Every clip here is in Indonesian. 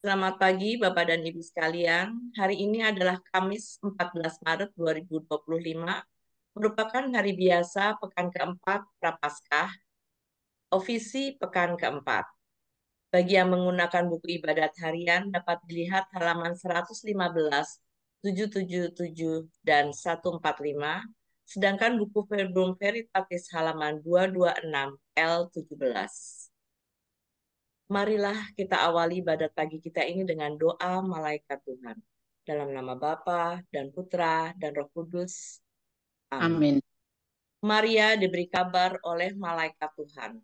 Selamat pagi Bapak dan Ibu sekalian. Hari ini adalah Kamis 14 Maret 2025, merupakan hari biasa pekan keempat Prapaskah, ofisi pekan keempat. Bagi yang menggunakan buku ibadat harian dapat dilihat halaman 115, 777, dan 145, sedangkan buku Verbum Veritatis halaman 226 L17. Marilah kita awali ibadat pagi kita ini dengan doa malaikat Tuhan. Dalam nama Bapa dan Putra dan Roh Kudus. Amin. Amin. Maria diberi kabar oleh malaikat Tuhan.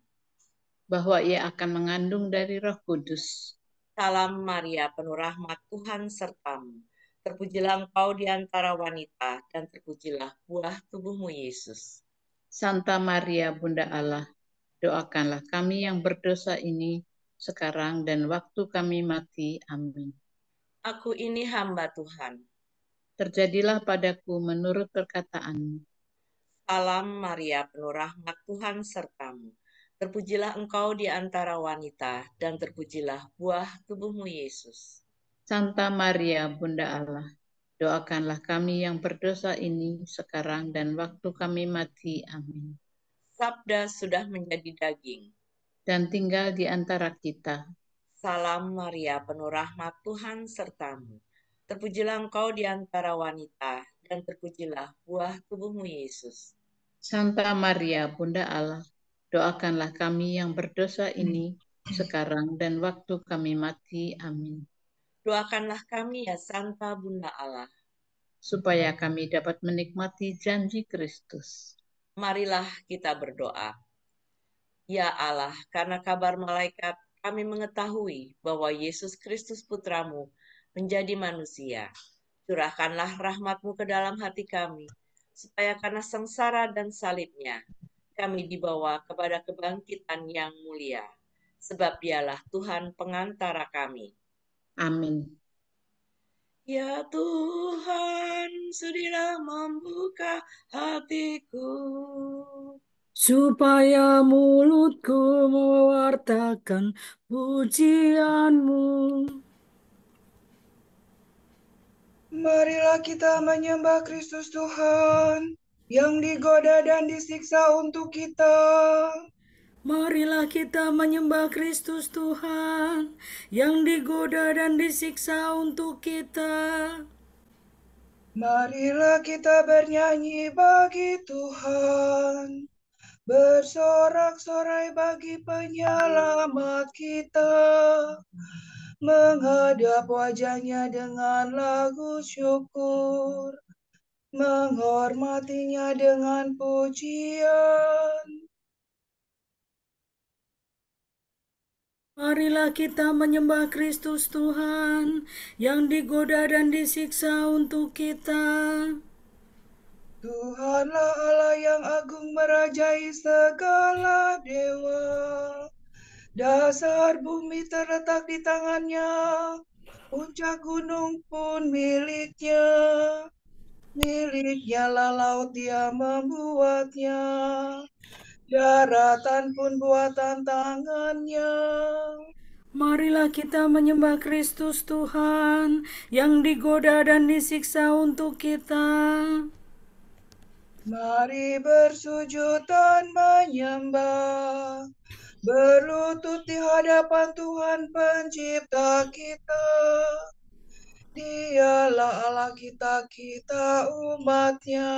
Bahwa ia akan mengandung dari Roh Kudus. Salam Maria, penuh rahmat Tuhan sertamu. Terpujilah engkau di antara wanita, dan terpujilah buah tubuhmu Yesus. Santa Maria, Bunda Allah, doakanlah kami yang berdosa ini sekarang dan waktu kami mati. Amin. Aku ini hamba Tuhan. Terjadilah padaku menurut perkataanmu. Salam Maria, penuh rahmat Tuhan sertamu. Terpujilah engkau di antara wanita, dan terpujilah buah tubuhmu Yesus. Santa Maria, Bunda Allah, doakanlah kami yang berdosa ini sekarang dan waktu kami mati. Amin. Sabda sudah menjadi daging dan tinggal di antara kita. Salam Maria, penuh rahmat Tuhan sertamu. Terpujilah engkau di antara wanita, dan terpujilah buah tubuhmu Yesus. Santa Maria, Bunda Allah, doakanlah kami yang berdosa ini sekarang dan waktu kami mati. Amin. Doakanlah kami ya Santa Bunda Allah, supaya kami dapat menikmati janji Kristus. Marilah kita berdoa. Ya Allah, karena kabar malaikat kami mengetahui bahwa Yesus Kristus Putramu menjadi manusia. Curahkanlah rahmat-Mu ke dalam hati kami, supaya karena sengsara dan salibnya, kami dibawa kepada kebangkitan yang mulia. Sebab Dialah Tuhan pengantara kami. Amin. Ya Tuhan, sudilah membuka hatiku, supaya mulutku mewartakan pujian-Mu. Marilah kita menyembah Kristus Tuhan, yang digoda dan disiksa untuk kita. Marilah kita menyembah Kristus Tuhan, yang digoda dan disiksa untuk kita. Marilah kita bernyanyi bagi Tuhan, bersorak-sorai bagi penyelamat kita, menghadap wajahnya dengan lagu syukur, menghormatinya dengan pujian. Marilah kita menyembah Kristus Tuhan, yang digoda dan disiksa untuk kita. Tuhanlah Allah yang agung merajai segala dewa. Dasar bumi terletak di tangannya, puncak gunung pun miliknya. Miliknya lah laut, Dia membuatnya, daratan pun buatan tangannya. Marilah kita menyembah Kristus Tuhan, yang digoda dan disiksa untuk kita. Mari bersujud dan menyembah, berlutut di hadapan Tuhan pencipta kita. Dialah Allah kita, kita umatnya.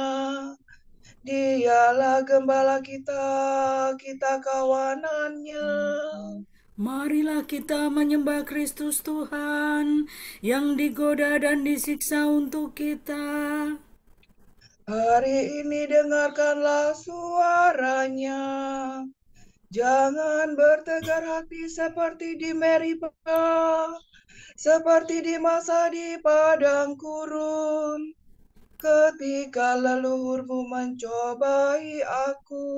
Dialah gembala kita, kita kawanannya. Marilah kita menyembah Kristus Tuhan, yang digoda dan disiksa untuk kita. Hari ini dengarkanlah suaranya. Jangan bertegar hati seperti di Meribah, seperti di masa di padang gurun, ketika leluhurmu mencobai aku,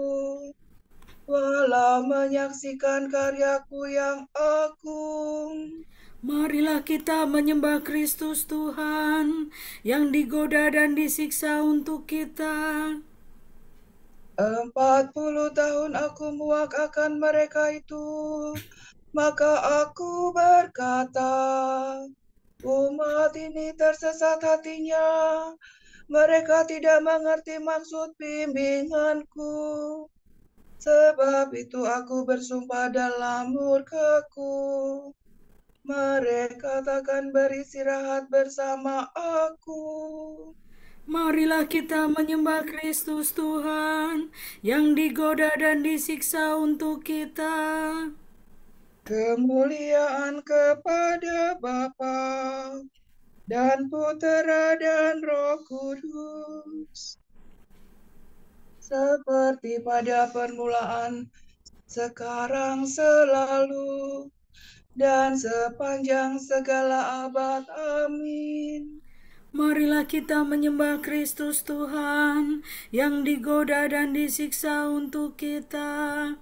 walau menyaksikan karyaku yang agung. Marilah kita menyembah Kristus Tuhan, yang digoda dan disiksa untuk kita. 40 tahun aku muak akan mereka itu, maka aku berkata, umat ini tersesat hatinya, mereka tidak mengerti maksud bimbinganku. Sebab itu aku bersumpah dalam murkaku, mereka takkan beristirahat bersama aku. Marilah kita menyembah Kristus Tuhan yang digoda dan disiksa untuk kita. Kemuliaan kepada Bapa dan Putera dan Roh Kudus, seperti pada permulaan, sekarang, selalu, dan sepanjang segala abad. Amin. Marilah kita menyembah Kristus Tuhan yang digoda dan disiksa untuk kita.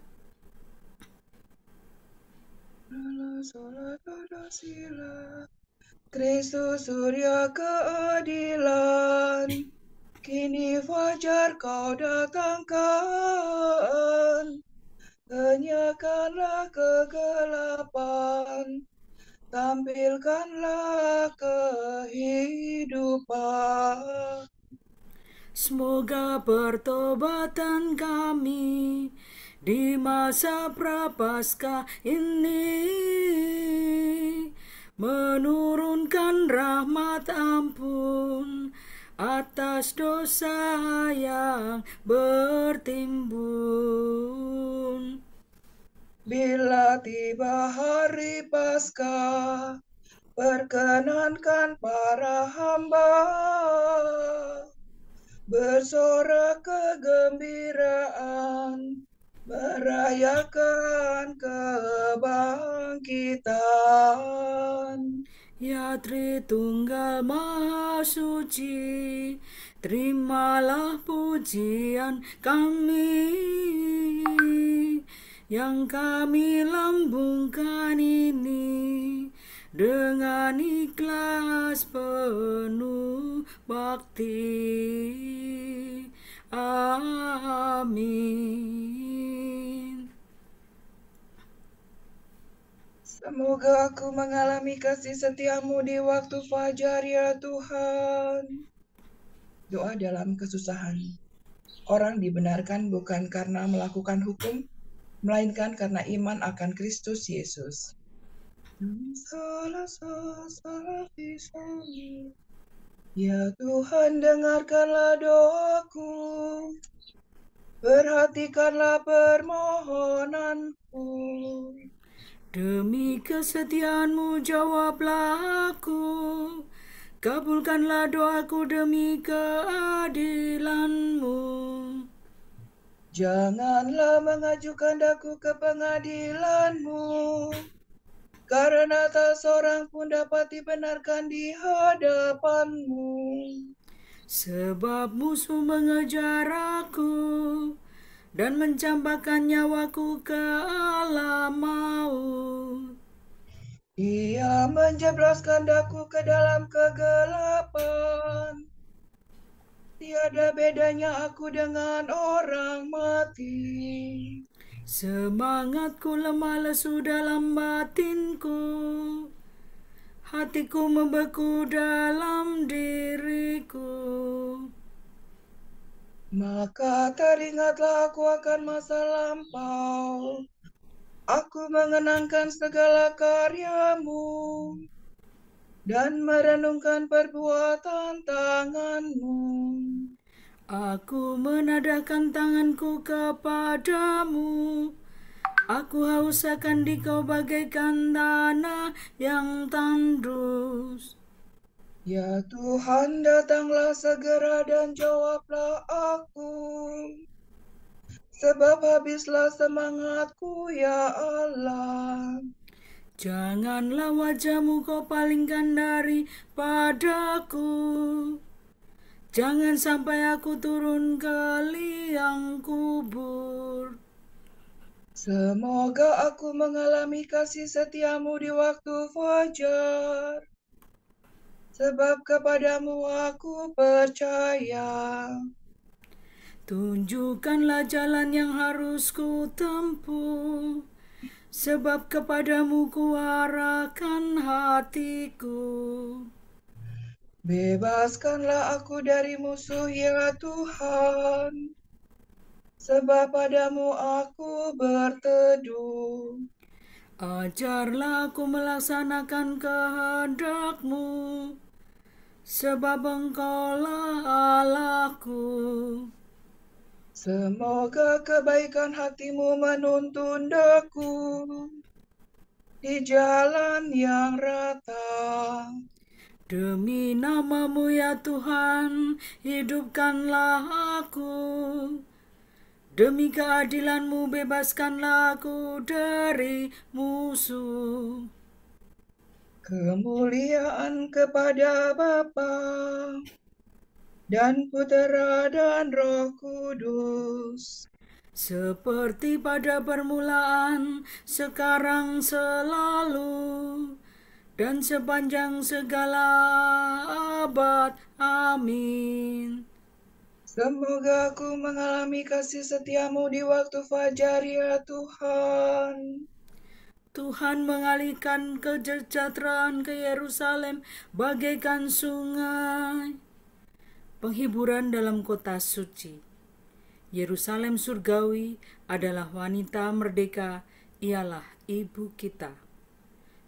Kristus surya keadilan, kini fajar kau datangkan, henyakanlah kegelapan, tampilkanlah kehidupan. Semoga pertobatan kami di masa prapaskah ini menurunkan rahmat ampun atas dosa yang bertimbun. Bila tiba hari Paskah, perkenankan para hamba bersorak kegembiraan, merayakan kebangkitan. Ya Tritunggal Maha Suci, terimalah pujian kami yang kami lambungkan ini dengan ikhlas penuh bakti. Amin. Semoga aku mengalami kasih setiamu di waktu fajar, ya Tuhan. Doa dalam kesusahan. Orang dibenarkan bukan karena melakukan hukum, melainkan karena iman akan Kristus Yesus. Ya Tuhan, dengarkanlah doaku, perhatikanlah permohonanku. Demi kesetiaanmu jawablah aku, kabulkanlah doaku demi keadilanmu. Janganlah mengajukan daku ke pengadilanmu, karena tak seorang pun dapat dibenarkan di hadapanmu. Sebab musuh mengejar aku dan mencampakkan nyawaku ke alam maut. Ia menjebloskan daku ke dalam kegelapan. Tiada bedanya aku dengan orang mati. Semangatku lemah lesu dalam batinku, hatiku membeku dalam diriku. Maka teringatlah aku akan masa lampau. Aku mengenangkan segala karyamu dan merenungkan perbuatan tanganmu. Aku menadahkan tanganku kepadamu. Aku haus akan dikau bagaikan tanah yang tandus. Ya Tuhan, datanglah segera dan jawablah aku. Sebab habislah semangatku, ya Allah. Janganlah wajahmu kau palingkan daripadaku. Jangan sampai aku turun ke liang kubur. Semoga aku mengalami kasih setiamu di waktu fajar. Sebab kepadamu aku percaya. Tunjukkanlah jalan yang harus ku tempuh, sebab kepadamu kuarahkan hatiku. Bebaskanlah aku dari musuh ya Tuhan, sebab padamu aku berteduh. Ajarlah aku melaksanakan kehendak-Mu, sebab Engkaulah Allahku. Semoga kebaikan hatimu menuntun daku di jalan yang rata. Demi nama-Mu ya Tuhan, hidupkanlah aku. Demi keadilan-Mu bebaskanlah aku dari musuh. Kemuliaan kepada Bapa dan Putera dan Roh Kudus, Seperti pada permulaan, sekarang, selalu, dan sepanjang segala abad. Amin. semoga aku mengalami kasih setia-Mu di waktu fajar ya Tuhan. Tuhan mengalihkan kesejahteraan ke Yerusalem bagaikan sungai. Penghiburan dalam kota suci. Yerusalem surgawi adalah wanita merdeka, ialah ibu kita.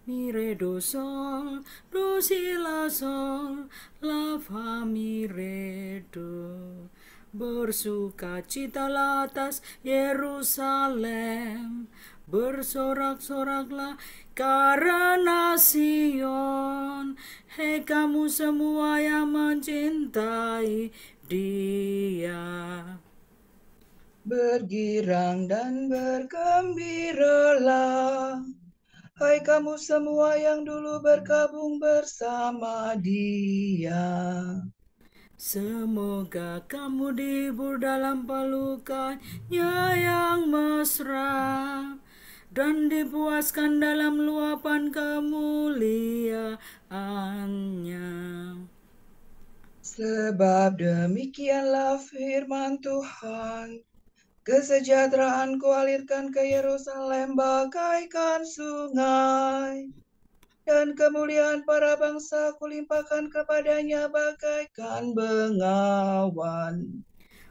Mi re do sol, do si la sol, la fa mi re do. Bersukacitalah atas Yerusalem, bersorak-soraklah karena Sion. Hei kamu semua yang mencintai Dia. Bergirang dan bergembiralah, hai kamu semua yang dulu bergabung bersama Dia. Semoga kamu dihibur dalam pelukannya yang mesra, dan dipuaskan dalam luapan kemuliaannya. Sebab demikianlah firman Tuhan, kesejahteraan kualirkan ke Yerusalem bagaikan sungai, dan kemuliaan para bangsa kulimpahkan kepadanya bagaikan bengawan.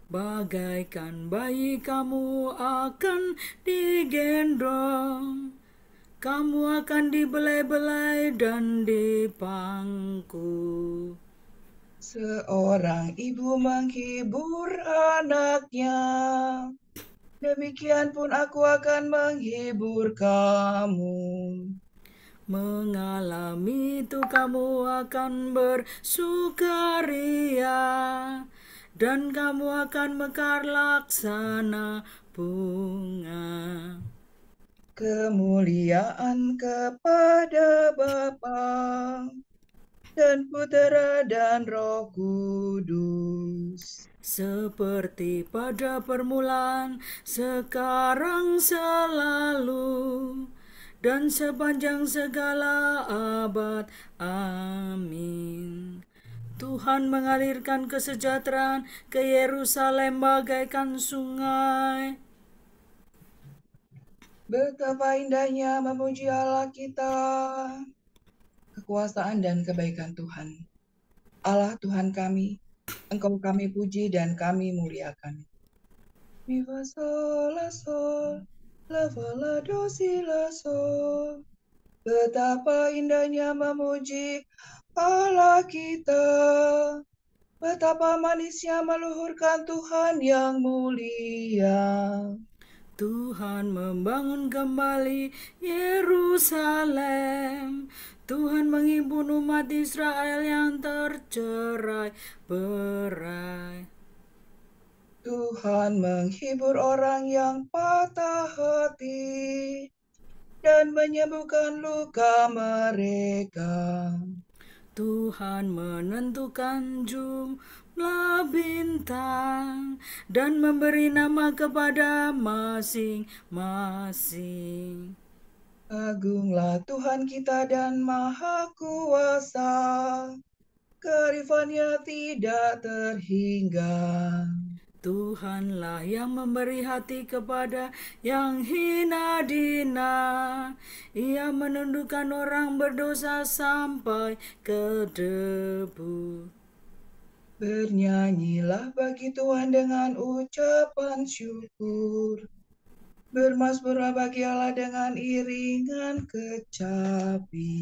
Bagaikan bayi kamu akan digendong, kamu akan dibelai-belai dan dipangku. Seorang ibu menghibur anaknya, demikian pun aku akan menghibur kamu. Mengalami itu kamu akan bersukaria, dan kamu akan mekar laksana bunga. Kemuliaan kepada Bapa dan Putera dan Roh Kudus, Seperti pada permulaan, sekarang, selalu, dan sepanjang segala abad. Amin. Tuhan mengalirkan kesejahteraan ke Yerusalem bagaikan sungai. betapa indahnya memuji Allah kita. Kekuasaan dan kebaikan Tuhan. Allah Tuhan kami, Engkau kami puji dan kami muliakan. Mi fa sol la sol, la fa la do si la sol. Betapa indahnya memuji Allah kita. Betapa manisnya meluhurkan Tuhan yang mulia. Tuhan membangun kembali Yerusalem. Tuhan menghimpun umat Israel yang tercerai-berai. Tuhan menghibur orang yang patah hati dan menyembuhkan luka mereka. Tuhan menentukan jumlah bintang dan memberi nama kepada masing-masing. Agunglah Tuhan kita dan Maha Kuasa, kearifan-Nya tidak terhingga. Tuhanlah yang memberi hati kepada yang hina dina. Ia menundukkan orang berdosa sampai ke debu. Bernyanyilah bagi Tuhan dengan ucapan syukur. Bermasmurlah bagi Allah dengan iringan kecapi.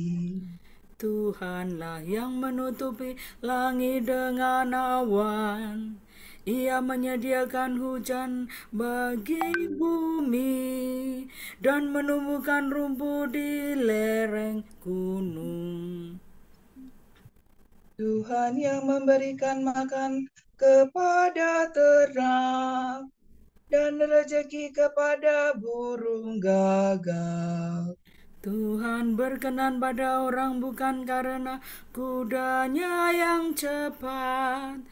Tuhanlah yang menutupi langit dengan awan. Ia menyediakan hujan bagi bumi dan menumbuhkan rumput di lereng gunung. Tuhan yang memberikan makan kepada ternak dan rezeki kepada burung gagak. Tuhan berkenan pada orang bukan karena kudanya yang cepat,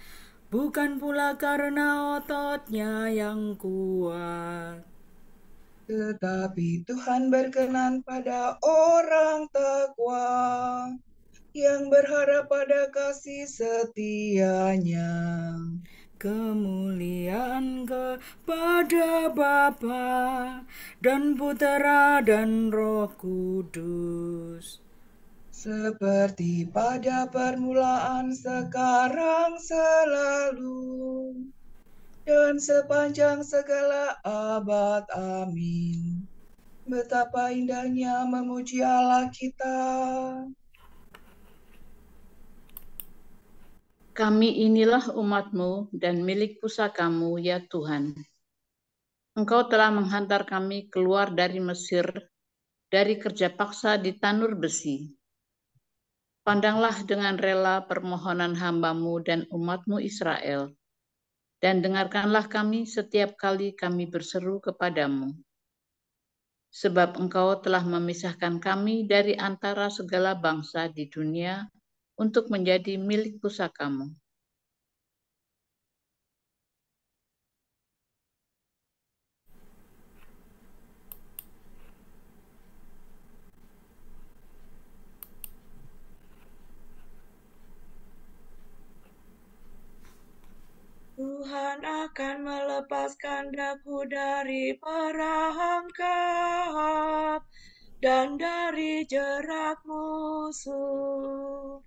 bukan pula karena ototnya yang kuat. Tetapi Tuhan berkenan pada orang takwa yang berharap pada kasih setianya. Kemuliaan kepada Bapa dan Putera dan Roh Kudus. Seperti pada permulaan, sekarang, selalu, dan sepanjang segala abad. Amin. Betapa indahnya memuji Allah kita. Kami inilah umat-Mu dan milik pusakamu, ya Tuhan. Engkau telah menghantar kami keluar dari Mesir, dari kerja paksa di tanur besi. Pandanglah dengan rela permohonan hamba-Mu dan umat-Mu Israel, dan dengarkanlah kami setiap kali kami berseru kepadamu. Sebab Engkau telah memisahkan kami dari antara segala bangsa di dunia untuk menjadi milik pusakamu. Tuhan akan melepaskan daku dari perangkap dan dari jerat musuh.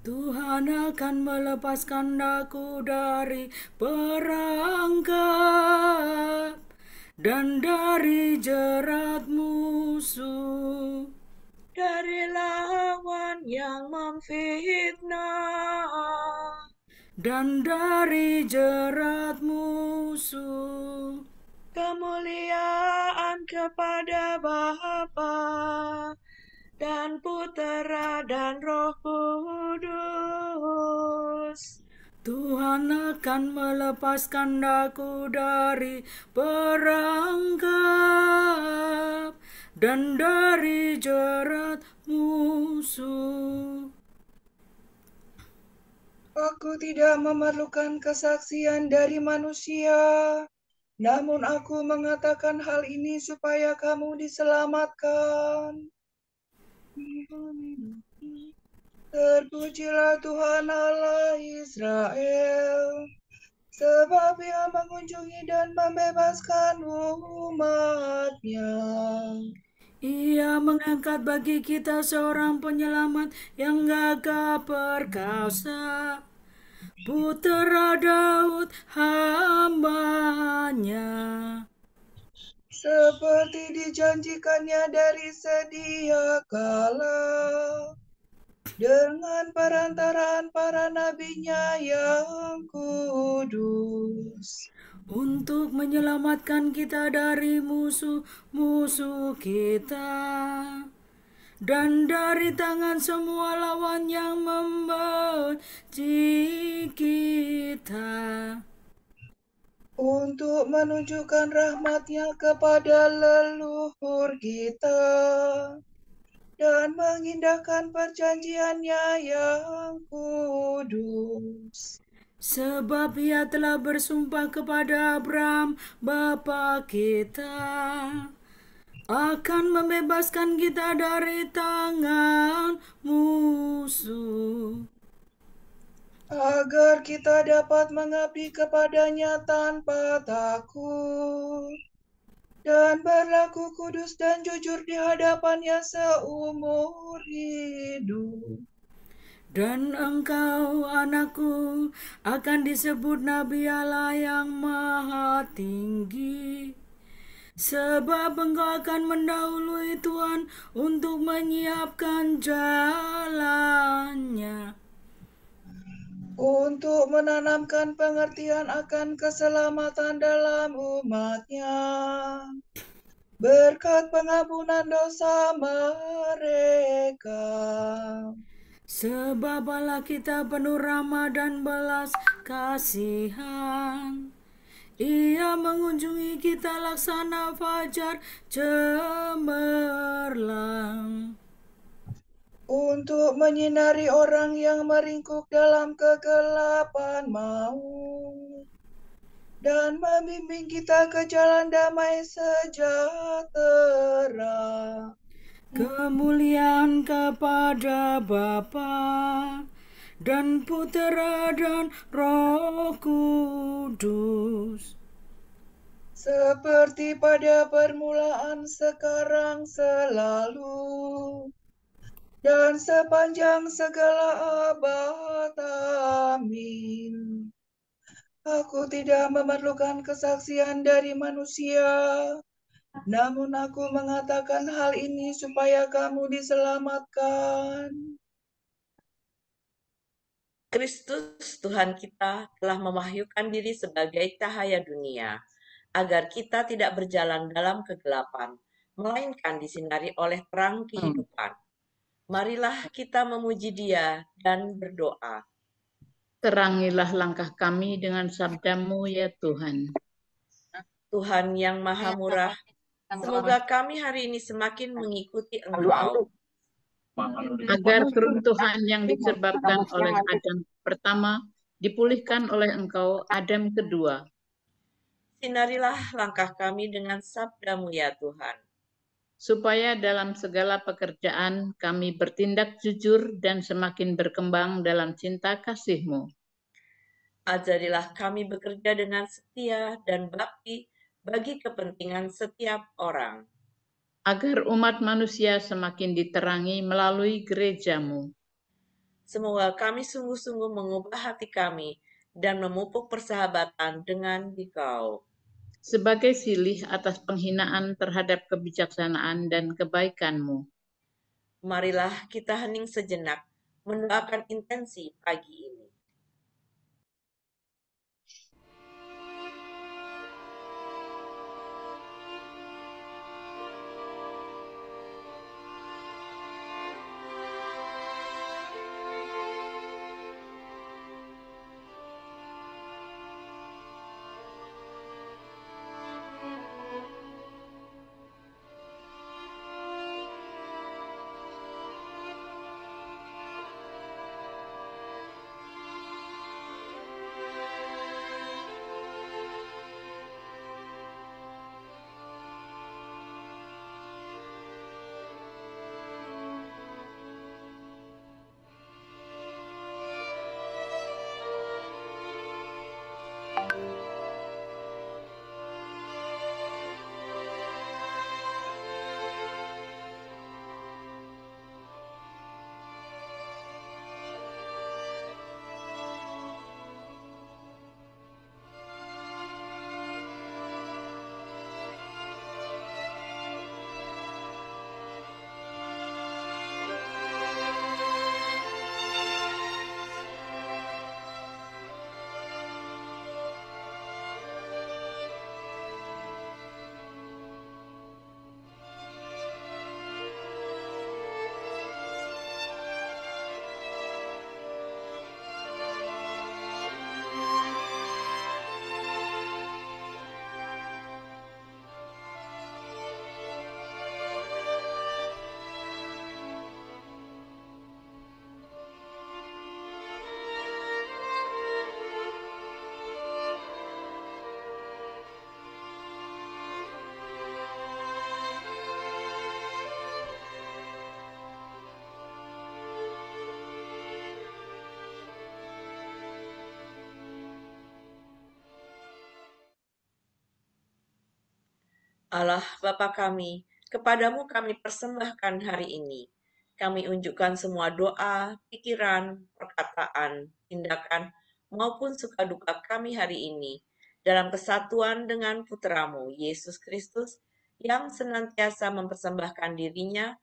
Tuhan akan melepaskan daku dari perangkap dan dari jerat musuh. Dari lawan yang memfitnah dan dari jerat musuh. Kemuliaan kepada Bapa dan Putera dan Roh Kudus. Tuhan akan melepaskan daku dari perangkap dan dari jerat musuh. Aku tidak memerlukan kesaksian dari manusia, namun aku mengatakan hal ini supaya kamu diselamatkan. Terpujilah Tuhan Allah Israel, sebab Ia mengunjungi dan membebaskan umat-Nya. Ia mengangkat bagi kita seorang penyelamat yang gagah perkasa, Putera Daud hamba-Nya. Seperti dijanjikannya dari sedia kala, dengan perantaraan para nabi-Nya yang kudus, untuk menyelamatkan kita dari musuh-musuh kita dan dari tangan semua lawan yang membenci kita, untuk menunjukkan rahmat-Nya kepada leluhur kita dan mengindahkan perjanjian-Nya yang kudus. Sebab Ia telah bersumpah kepada Abraham bapa kita akan membebaskan kita dari tangan musuh agar kita dapat mengabdi kepadanya tanpa takut dan berlaku kudus dan jujur di hadapannya seumur hidup. Dan engkau, anakku, akan disebut Nabi Allah yang Maha Tinggi. Sebab engkau akan mendahului Tuhan untuk menyiapkan jalannya, untuk menanamkan pengertian akan keselamatan dalam umatnya, berkat pengampunan dosa mereka. sebab Allah kita penuh rahmat dan belas kasihan. Ia mengunjungi kita laksana fajar cemerlang, Untuk menyinari orang yang meringkuk dalam kegelapan maut, dan membimbing kita ke jalan damai sejahtera. kemuliaan kepada Bapa dan Putera dan Roh Kudus, Seperti pada permulaan, sekarang, selalu, dan sepanjang segala abad. Amin. Aku tidak memerlukan kesaksian dari manusia, namun aku mengatakan hal ini supaya kamu diselamatkan. Kristus Tuhan kita telah memahyukan diri sebagai cahaya dunia, agar kita tidak berjalan dalam kegelapan, melainkan disinari oleh terang kehidupan. Marilah kita memuji Dia dan berdoa. Terangilah langkah kami dengan sabda-Mu ya Tuhan. Tuhan yang Maha Murah, semoga kami hari ini semakin mengikuti Engkau. Agar keruntuhan yang disebabkan oleh Adam pertama dipulihkan oleh Engkau Adam kedua. Sinarilah langkah kami dengan sabda-Mu ya Tuhan. Supaya dalam segala pekerjaan kami bertindak jujur dan semakin berkembang dalam cinta kasih-Mu. Ajarilah kami bekerja dengan setia dan bakti bagi kepentingan setiap orang. Agar umat manusia semakin diterangi melalui gereja-Mu. Semoga kami sungguh-sungguh mengubah hati kami dan memupuk persahabatan dengan Dikau. Sebagai silih atas penghinaan terhadap kebijaksanaan dan kebaikan-Mu. Marilah kita hening sejenak mendoakan intensi pagi ini. Allah Bapa kami, kepadamu kami persembahkan hari ini. Kami unjukkan semua doa, pikiran, perkataan, tindakan, maupun suka duka kami hari ini dalam kesatuan dengan Putramu, Yesus Kristus, yang senantiasa mempersembahkan dirinya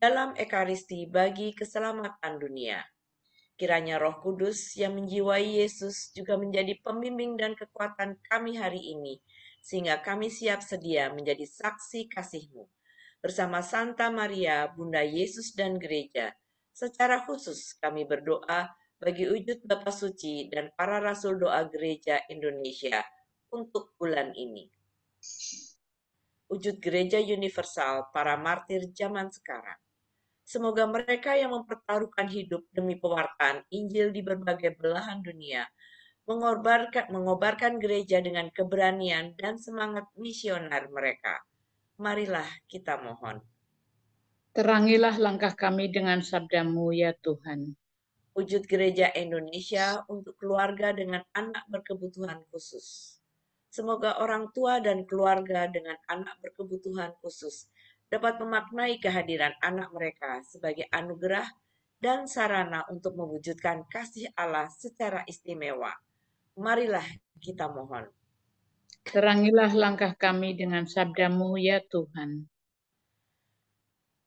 dalam Ekaristi bagi keselamatan dunia. Kiranya Roh Kudus yang menjiwai Yesus juga menjadi pembimbing dan kekuatan kami hari ini, sehingga kami siap sedia menjadi saksi kasih-Mu. Bersama Santa Maria, Bunda Yesus dan Gereja, secara khusus kami berdoa bagi wujud Bapa Suci dan para Rasul Doa Gereja Indonesia untuk bulan ini. Wujud Gereja Universal para martir zaman sekarang. Semoga mereka yang mempertaruhkan hidup demi pewartaan Injil di berbagai belahan dunia, mengobarkan gereja dengan keberanian dan semangat misioner mereka. Marilah kita mohon. Terangilah langkah kami dengan sabda-Mu, ya Tuhan. Wujud gereja Indonesia untuk keluarga dengan anak berkebutuhan khusus. Semoga orang tua dan keluarga dengan anak berkebutuhan khusus dapat memaknai kehadiran anak mereka sebagai anugerah dan sarana untuk mewujudkan kasih Allah secara istimewa. Marilah kita mohon. Terangilah langkah kami dengan sabda-Mu, ya Tuhan.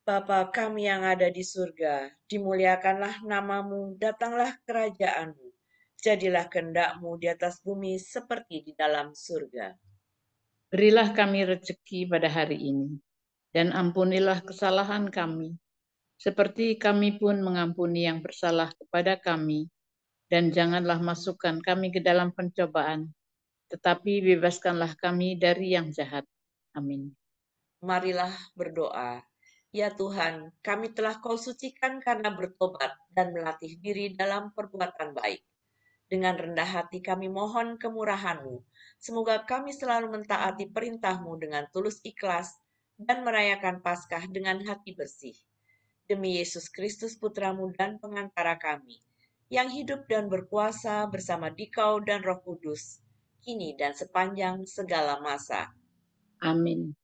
Bapa kami yang ada di surga, dimuliakanlah namamu, datanglah kerajaanmu. Jadilah kehendak-Mu di atas bumi seperti di dalam surga. Berilah kami rezeki pada hari ini, dan ampunilah kesalahan kami, seperti kami pun mengampuni yang bersalah kepada kami. Dan janganlah masukkan kami ke dalam pencobaan, tetapi bebaskanlah kami dari yang jahat. Amin. Marilah berdoa. Ya Tuhan, kami telah Kau sucikan karena bertobat dan melatih diri dalam perbuatan baik. Dengan rendah hati kami mohon kemurahan-Mu. Semoga kami selalu mentaati perintah-Mu dengan tulus ikhlas dan merayakan Paskah dengan hati bersih. Demi Yesus Kristus Putra-Mu dan pengantara kami, yang hidup dan berkuasa bersama Dikau dan Roh Kudus, kini dan sepanjang segala masa. Amin.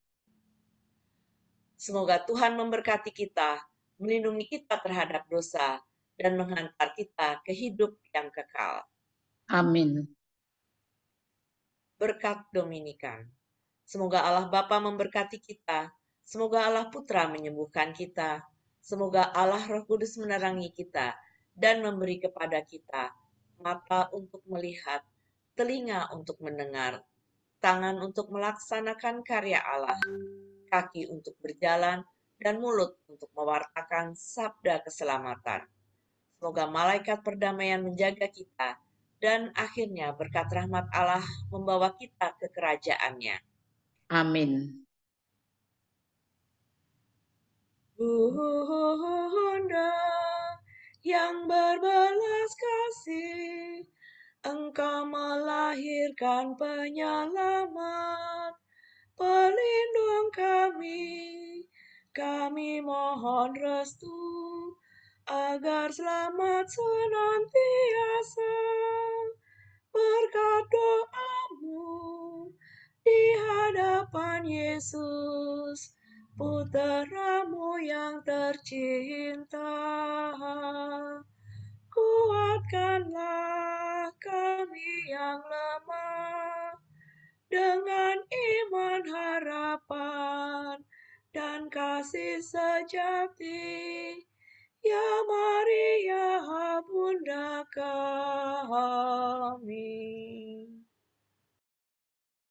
Semoga Tuhan memberkati kita, melindungi kita terhadap dosa, dan menghantar kita ke hidup yang kekal. Amin. Berkat Dominikan. Semoga Allah Bapa memberkati kita. Semoga Allah Putra menyembuhkan kita. Semoga Allah Roh Kudus menerangi kita dan memberi kepada kita mata untuk melihat, telinga untuk mendengar, tangan untuk melaksanakan karya Allah, kaki untuk berjalan, dan mulut untuk mewartakan sabda keselamatan. Semoga malaikat perdamaian menjaga kita, dan akhirnya berkat rahmat Allah membawa kita ke kerajaannya. Amin. Bunda yang berbelas kasih, Engkau melahirkan penyelamat, pelindung kami. Kami mohon restu agar selamat senantiasa. Berkat doa-Mu di hadapan Yesus, Putra-Mu yang tercinta. Kuatkanlah kami yang lemah dengan iman, harapan, dan kasih sejati. Ya Maria, Bunda kami.